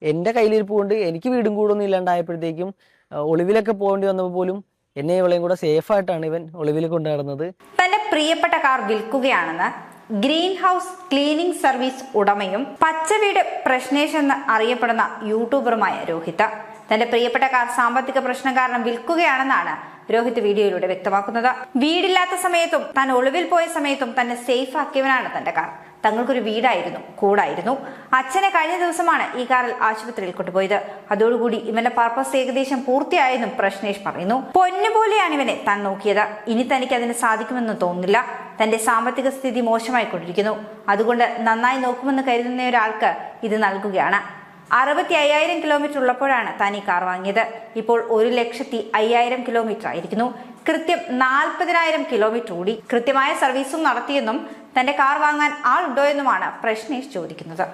എൻ്റെ കയ്യിലിരിപ്പ് കൊണ്ട് എനിക്ക് വീടും കൂടൊന്നും ഇല്ലാണ്ടായപ്പോഴത്തേക്കും ഒളിവിലൊക്കെ പോകേണ്ടി വന്നപ്പോൾ പോലും എന്നെ ഇവളെയും കൂടെ സേഫായിട്ടാണ് ഇവൻ ഒളിവിൽ കൊണ്ടു നടന്നത്. തന്റെ പ്രിയപ്പെട്ട കാർ വിൽക്കുകയാണെന്ന് ഗ്രീൻ ഹൗസ് ക്ലീനിംഗ് സർവീസ് ഉടമയും പച്ചവീട് പ്രശ്നേഷ് എന്ന് അറിയപ്പെടുന്ന യൂട്യൂബറുമായ രോഹിത് തന്റെ പ്രിയപ്പെട്ട കാർ സാമ്പത്തിക പ്രശ്നം കാരണം വിൽക്കുകയാണെന്നാണ് രോഹിത് വീഡിയോയിലൂടെ വ്യക്തമാക്കുന്നത്. വീടില്ലാത്ത സമയത്തും താൻ ഒളിവിൽ പോയ സമയത്തും തന്നെ സേഫ് ആക്കിയവനാണ് തന്റെ കാർ. തങ്ങൾക്കൊരു വീടായിരുന്നു, കൂടായിരുന്നു. അച്ഛനെ കഴിഞ്ഞ ദിവസമാണ് ഈ കാറിൽ ആശുപത്രിയിൽ കൊണ്ടുപോയത്. അതോടുകൂടി ഇവന്റെ പർപ്പസ് ഏകദേശം പൂർത്തിയായെന്നും പ്രശ്നേഷ് പറയുന്നു. പൊന്നുപോലെയാണ് ഇവനെ താൻ നോക്കിയത്. ഇനി തനിക്ക് അതിന് സാധിക്കുമെന്ന് തോന്നുന്നില്ല. തന്റെ സാമ്പത്തിക സ്ഥിതി മോശമായിക്കൊണ്ടിരിക്കുന്നു. അതുകൊണ്ട് നന്നായി നോക്കുമെന്ന് കരുതുന്ന ഒരാൾക്ക് ഇത് നൽകുകയാണ്. 65,000 കിലോമീറ്റർ ഉള്ളപ്പോഴാണ് താൻ ഈ കാർ വാങ്ങിയത്. ഇപ്പോൾ 1,05,000 കിലോമീറ്റർ ആയിരിക്കുന്നു. കൃത്യം 40,000 കിലോമീറ്റർ കൂടി. കൃത്യമായ സർവീസും നടത്തിയെന്നും തന്റെ കാർ വാങ്ങാൻ ആളുണ്ടോ എന്നുമാണ് പ്രശ്നേഷ് ചോദിക്കുന്നത്.